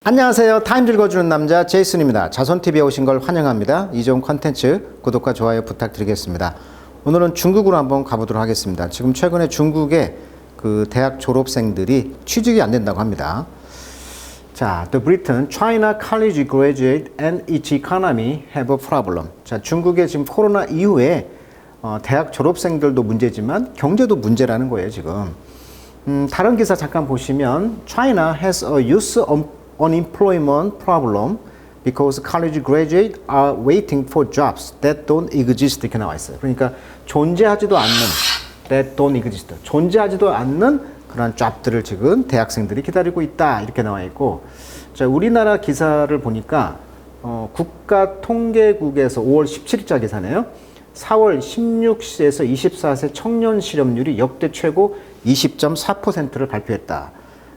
안녕하세요. 타임 읽어주는 남자 제이슨입니다. 자손TV에 오신 걸 환영합니다. 이 좋은 컨텐츠 구독과 좋아요 부탁드리겠습니다. 오늘은 중국으로 한번 가보도록 하겠습니다. 지금 최근에 중국의 그 대학 졸업생들이 취직이 안 된다고 합니다. 자, The Britain, China college graduate and its economy have a problem. 자, 중국의 지금 코로나 이후에 대학 졸업생들도 문제지만 경제도 문제라는 거예요, 지금. 다른 기사 잠깐 보시면 China has a youth unemployment problem because college graduates are waiting for jobs that don't exist 이렇게 나와 있어요. 그러니까 존재하지도 않는 that don't exist 존재하지도 않는 그런 job들을 지금 대학생들이 기다리고 있다 이렇게 나와 있고, 자, 우리나라 기사를 보니까 국가통계국에서 5월 17일자 기사네요. 4월 16세에서 24세 청년 실업률이 역대 최고 20.4%를 발표했다.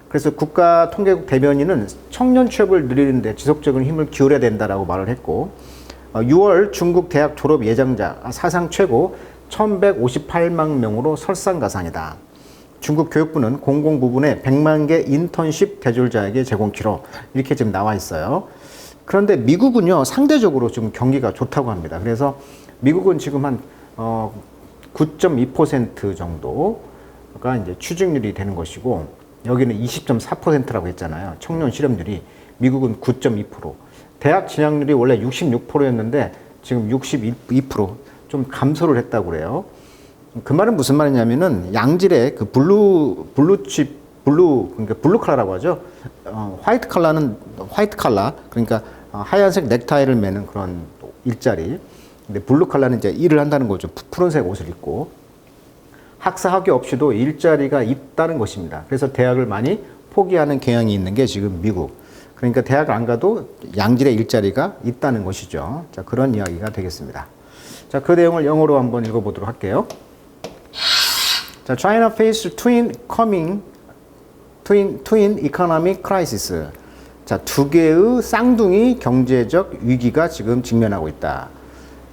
그래서 국가통계국 대변인은 청년 취업을 늘리는데 지속적인 힘을 기울여야 된다라고 말을 했고, 6월 중국 대학 졸업 예정자 사상 최고 1158만 명으로 설상가상이다. 중국 교육부는 공공 부분에 100만 개 인턴십 대졸자에게 제공키로 이렇게 지금 나와 있어요. 그런데 미국은요, 상대적으로 지금 경기가 좋다고 합니다. 그래서 미국은 지금 한 9.2% 정도가 이제 취직률이 되는 것이고, 여기는 20.4%라고 했잖아요. 청년 실업률이. 미국은 9.2%. 대학 진학률이 원래 66%였는데 지금 62%. 좀 감소를 했다고 그래요. 그 말은 무슨 말이냐면은 양질의 그 그러니까 블루 컬러라고 하죠. 화이트 컬러는 화이트 컬러. 그러니까 하얀색 넥타이를 매는 그런 일자리. 근데 블루 컬러는 이제 일을 한다는 거죠. 푸른색 옷을 입고. 학사 학위 없이도 일자리가 있다는 것입니다. 그래서 대학을 많이 포기하는 경향이 있는 게 지금 미국. 그러니까 대학을 안 가도 양질의 일자리가 있다는 것이죠. 자, 그런 이야기가 되겠습니다. 자, 그 내용을 영어로 한번 읽어보도록 할게요. 자, China faces twin economic crisis. 자, 두 개의 쌍둥이 경제적 위기가 지금 직면하고 있다.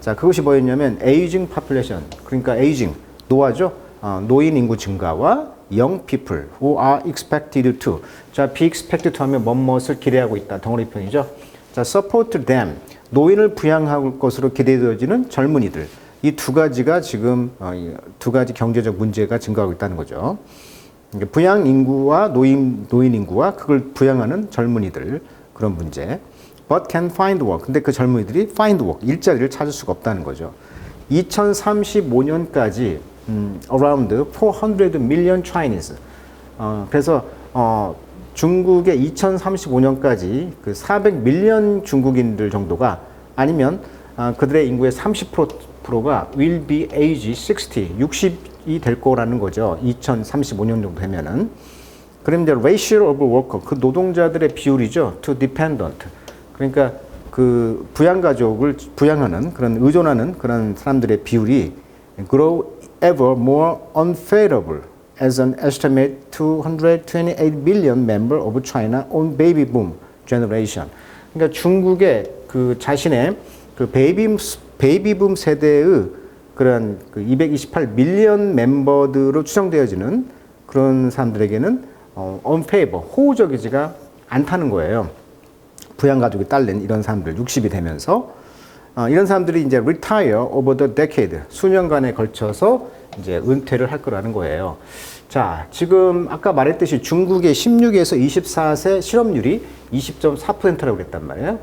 자, 그것이 뭐였냐면 aging population. 그러니까 aging, 노화죠. 노인 인구 증가와 young people who are expected to. 자, be expected to 하면 뭐뭇을 기대하고 있다. 덩어리편이죠. 자, support them. 노인을 부양할 것으로 기대되어지는 젊은이들. 이 두 가지가 지금 두 가지 경제적 문제가 증가하고 있다는 거죠. 부양 인구와 노인 인구와 그걸 부양하는 젊은이들, 그런 문제. But can find work. 근데 그 젊은이들이 find work, 일자리를 찾을 수가 없다는 거죠. 2035년까지 around 400 million Chinese. 그래서 중국의 2035년까지 그 400밀리언 중국인들 정도가, 아니면 그들의 인구의 30%가 will be age 60이 될 거라는 거죠. 2035년 정도 되면은. 그럼 이제 ratio of worker, 그 노동자들의 비율이죠. to dependent. 그러니까 그 부양가족을 부양하는, 그런 의존하는 그런 사람들의 비율이 grow ever more unfavorable as an estimate 228 billion member of China on baby boom generation. 그러니까 중국의 그 자신의 그 베이비붐 세대의 그런 그 228밀리언 멤버들로 추정되어지는 그런 사람들에게는 unfavorable, 호우적이지가 않다는 거예요. 부양가족이 딸린 이런 사람들 60이 되면서 이런 사람들이 이제 retire over the decade, 수년간에 걸쳐서 이제 은퇴를 할 거라는 거예요. 자, 지금 아까 말했듯이 중국의 16에서 24세 실업률이 20.4%라고 그랬단 말이에요.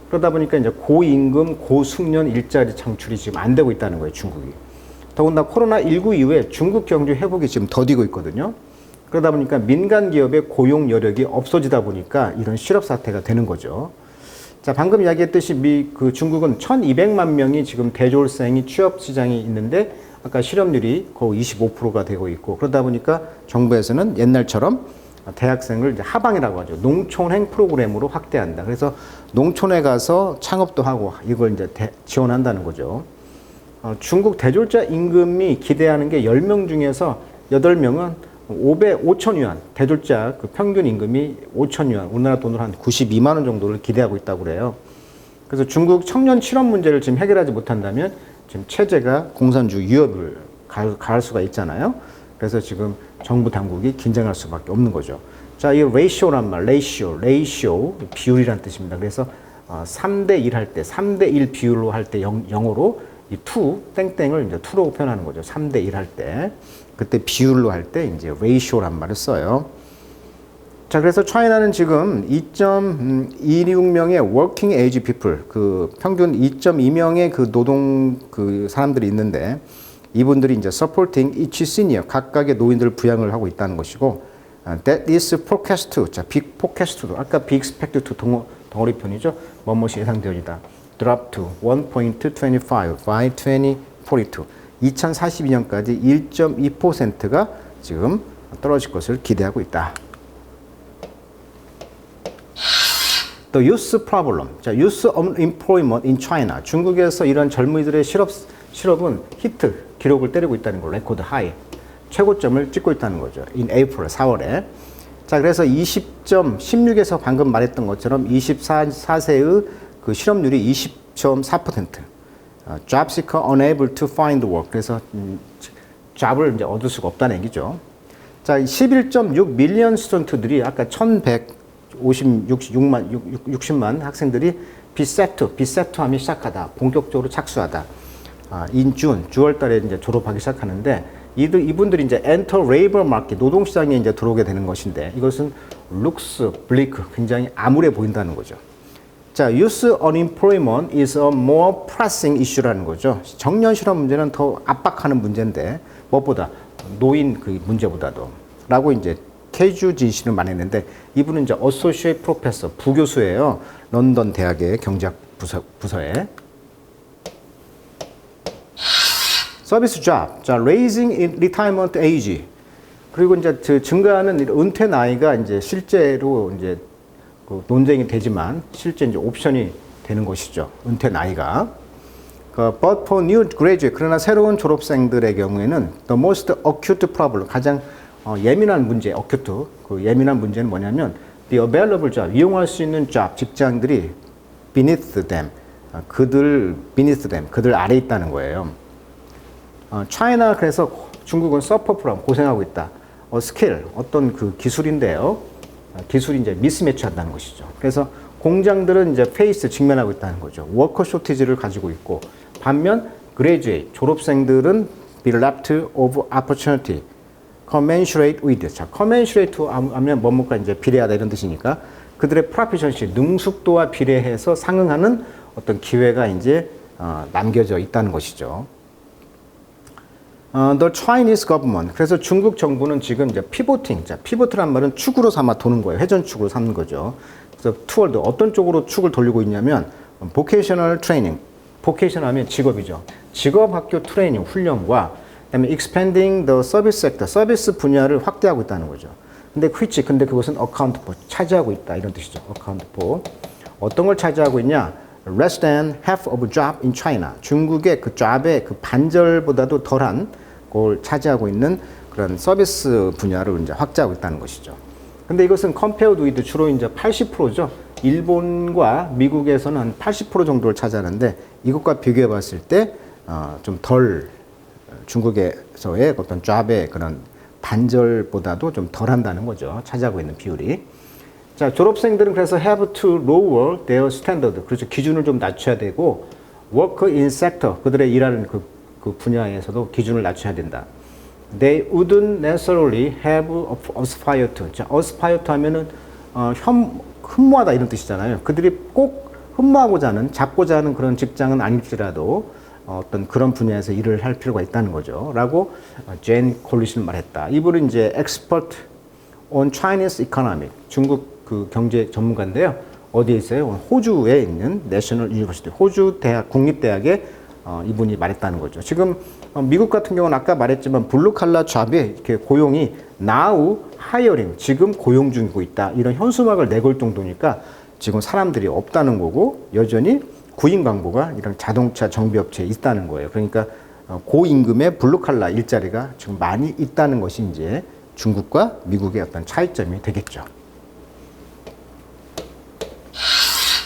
그러다 보니까 이제 고임금, 고숙련 일자리 창출이 지금 안 되고 있다는 거예요, 중국이. 더군다나 코로나19 이후에 중국 경제 회복이 지금 더디고 있거든요. 그러다 보니까 민간 기업의 고용 여력이 없어지다 보니까 이런 실업 사태가 되는 거죠. 자, 방금 이야기했듯이 그 중국은 1200만 명이 지금 대졸생이 취업 시장이 있는데 아까 실업률이 거의 25%가 되고 있고, 그러다 보니까 정부에서는 옛날처럼 대학생을 이제 하방이라고 하죠. 농촌행 프로그램으로 확대한다. 그래서 농촌에 가서 창업도 하고 이걸 이제 지원한다는 거죠. 중국 대졸자 임금이 기대하는 게 10명 중에서 8명은 5천 위안, 대졸자 그 평균 임금이 5천 위안, 우리나라 돈으로 한 92만 원 정도를 기대하고 있다고 그래요. 그래서 중국 청년 실업 문제를 지금 해결하지 못한다면 지금 체제가 공산주 위협을 가할 수가 있잖아요. 그래서 지금 정부 당국이 긴장할 수밖에 없는 거죠. 자, 이 ratio란 말, ratio, 비율이란 뜻입니다. 그래서 3대 1 할 때, 3대 1 비율로 할 때 영어로 이 to, 땡땡을 이제 to로 표현하는 거죠. 3대 1 할 때. 그때 비율로 할 때 이제 ratio란 말을 써요. 자, 그래서 차이나는 지금 2.26명의 working age people, 그 평균 2.2명의 그 노동 그 사람들이 있는데 이분들이 이제 supporting each senior, 각각의 노인들을 부양을 하고 있다는 것이고, that is forecast to, 자, big forecast to, 아까 be expected to 덩어리편이죠. 뭐뭇이 예상되어지다. drop to 1.25 by 2042. 2042년까지 1.2%가 지금 떨어질 것을 기대하고 있다. The youth problem. 자, youth unemployment in China. 중국에서 이런 젊은이들의 실업은 히트, 기록을 때리고 있다는 거, 레코드 하이. 최고점을 찍고 있다는 거죠. In April, 4월에. 자, 그래서 20.16에서 방금 말했던 것처럼 24세의 그 실업률이 20.4%. Job seeker unable to find work. 그래서 잡을 이제 얻을 수가 없다는 얘기죠. 자, 11.6 밀리언 스튜던트들이 아까 60만 학생들이 비세트 하면 시작하다, 본격적으로 착수하다. in June, 6월 달에 이제 졸업하기 시작하는데 이분들이 이제 enter labor market, 노동시장에 이제 들어오게 되는 것인데 이것은 looks bleak, 굉장히 암울해 보인다는 거죠. 자, youth unemployment is a more pressing issue라는 거죠. 청년 실업 문제는 더 압박하는 문제인데 무엇보다 노인 그 문제보다도 라고 이제 케이주진 씨는 말했는데 이분은 이제 associate professor, 부교수예요. 런던 대학의 경제학 부서에. 서비스 잡, 자, raising retirement age. 그리고 이제 증가하는 은퇴 나이가 이제 실제로 이제 그 논쟁이 되지만 실제 이제 옵션이 되는 것이죠. 은퇴 나이가. But for new graduate, 그러나 새로운 졸업생들의 경우에는 the most acute problem, 가장 예민한 문제, acute, 그 예민한 문제는 뭐냐면 the available job, 이용할 수 있는 job, 직장들이 beneath them, 그들 아래 있다는 거예요. China, 그래서 중국은 suffer from, 고생하고 있다. skill, 어떤 그 기술인데요. 기술이 이제 미스매치 한다는 것이죠. 그래서 공장들은 이제 페이스 직면하고 있다는 거죠. 워커 쇼티지를 가지고 있고, 반면 graduate, 졸업생들은 bereft of opportunity, commensurate with. 자, commensurate 하면 뭐뭐가 이제 비례하다 이런 뜻이니까 그들의 proficiency, 능숙도와 비례해서 상응하는 어떤 기회가 이제 남겨져 있다는 것이죠. The Chinese government. 그래서 중국 정부는 지금 이제 pivoting. 자, pivot란 말은 축으로 삼아 도는 거예요. 회전축으로 삼는 거죠. 그래서 toward 어떤 쪽으로 축을 돌리고 있냐면 vocational training. vocation 하면 직업이죠. 직업학교 트레이닝, 훈련과 그다음에 expanding the service sector. 서비스 분야를 확대하고 있다는 거죠. 근데 그것은 account for, 차지하고 있다 이런 뜻이죠. account for. 어떤 걸 차지하고 있냐? Less than half of job in China. 중국의 그 job의 그 반절보다도 덜한 걸 차지하고 있는 그런 서비스 분야를 이제 확대하고 있다는 것이죠. 근데 이것은 compared with 주로 이제 80%죠. 일본과 미국에서는 한 80% 정도를 차지하는데 이것과 비교해 봤을 때 좀 덜 중국에서의 어떤 job의 그런 반절보다도 좀 덜 한다는 거죠. 차지하고 있는 비율이. 자, 졸업생들은 그래서 have to lower their standard. 그렇죠. 기준을 좀 낮춰야 되고 work in sector. 그들의 일하는 그 분야에서도 기준을 낮춰야 된다. They wouldn't necessarily have aspire to. 자, aspire to 하면은 흠모하다 이런 뜻이잖아요. 그들이 꼭 흠모하고자 하는, 잡고자 하는 그런 직장은 아닐지라도 어떤 그런 분야에서 일을 할 필요가 있다는 거죠. 라고 제인 콜리시는 말했다. 이분은 이제 expert on Chinese economy. 중국 그 경제 전문가인데요. 어디에 있어요? 호주에 있는 내셔널 유니버시티, 호주 대학, 국립대학에 이분이 말했다는 거죠. 지금 미국 같은 경우는 아까 말했지만 블루 칼라 잡의 이렇게 고용이 now hiring, 지금 고용 중이고 있다. 이런 현수막을 내걸 정도니까 지금 사람들이 없다는 거고 여전히 구인 광고가 이런 자동차 정비업체에 있다는 거예요. 그러니까 고임금의 블루 칼라 일자리가 지금 많이 있다는 것이 이제 중국과 미국의 어떤 차이점이 되겠죠.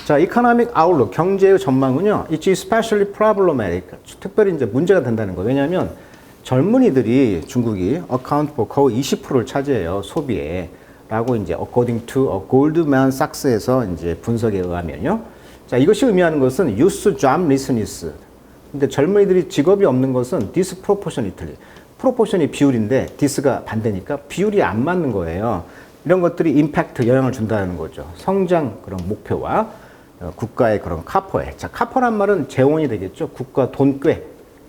자, economic outlook, 경제의 전망은요, it's especially problematic. 특별히 이제 문제가 된다는 거예요. 왜냐하면 젊은이들이 중국이 account for 거의 20%를 차지해요, 소비에. 라고 이제 according to Goldman Sachs에서 이제 분석에 의하면요. 자, 이것이 의미하는 것은 youth joblessness. 근데 젊은이들이 직업이 없는 것은 disproportionately. 프로포션이 비율인데 디스가 반대니까 비율이 안 맞는 거예요. 이런 것들이 임팩트, 영향을 준다는 거죠. 성장 그런 목표와 국가의 그런 카퍼에. 자, 카퍼란 말은 재원이 되겠죠. 국가 돈꾀,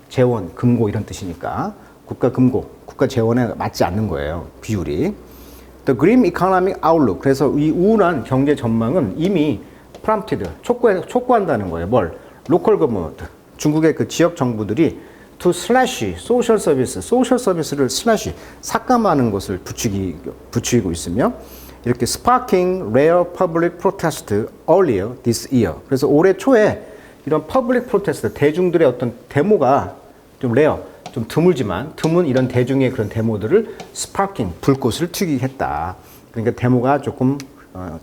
재원, 금고 이런 뜻이니까. 국가 금고, 국가 재원에 맞지 않는 거예요. 비율이. The grim economic outlook. 그래서 이 우울한 경제 전망은 이미 prompted, 촉구한다는 거예요. 뭘? local government. 중국의 그 지역 정부들이 to slash social 서비스를 slash 삭감하는 것을 부추기고 있으며 이렇게 sparking rare public protest earlier this year. 그래서 올해 초에 이런 public protest 대중들의 어떤 데모가 좀 rare, 좀 드문 이런 대중의 그런 데모들을 sparking 불꽃을 튀기게 했다. 그러니까 데모가 조금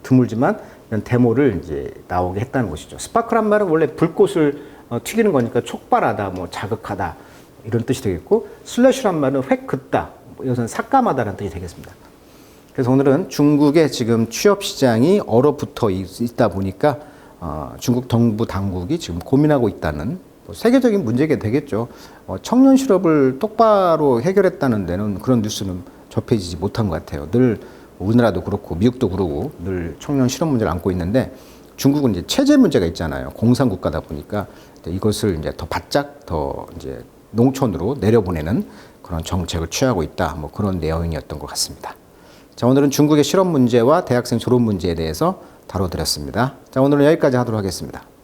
드물지만 이런 데모를 이제 나오게 했다는 것이죠. 스파크란 말은 원래 불꽃을 튀기는 거니까 촉발하다, 뭐 자극하다 이런 뜻이 되겠고, 슬래시란 말은 획 긋다, 이것은 삭감하다라는 뜻이 되겠습니다. 그래서 오늘은 중국의 지금 취업 시장이 얼어붙어 있다 보니까 중국 정부 당국이 지금 고민하고 있다는 세계적인 문제가 되겠죠. 청년 실업을 똑바로 해결했다는 데는 그런 뉴스는 접해지지 못한 것 같아요. 늘 우리나라도 그렇고 미국도 그러고 늘 청년 실업 문제를 안고 있는데 중국은 이제 체제 문제가 있잖아요. 공산 국가다 보니까 이것을 이제 더 바짝 더 이제 농촌으로 내려보내는 그런 정책을 취하고 있다. 뭐 그런 내용이었던 것 같습니다. 자, 오늘은 중국의 실업 문제와 대학생 졸업 문제에 대해서 다뤄드렸습니다. 자, 오늘은 여기까지 하도록 하겠습니다.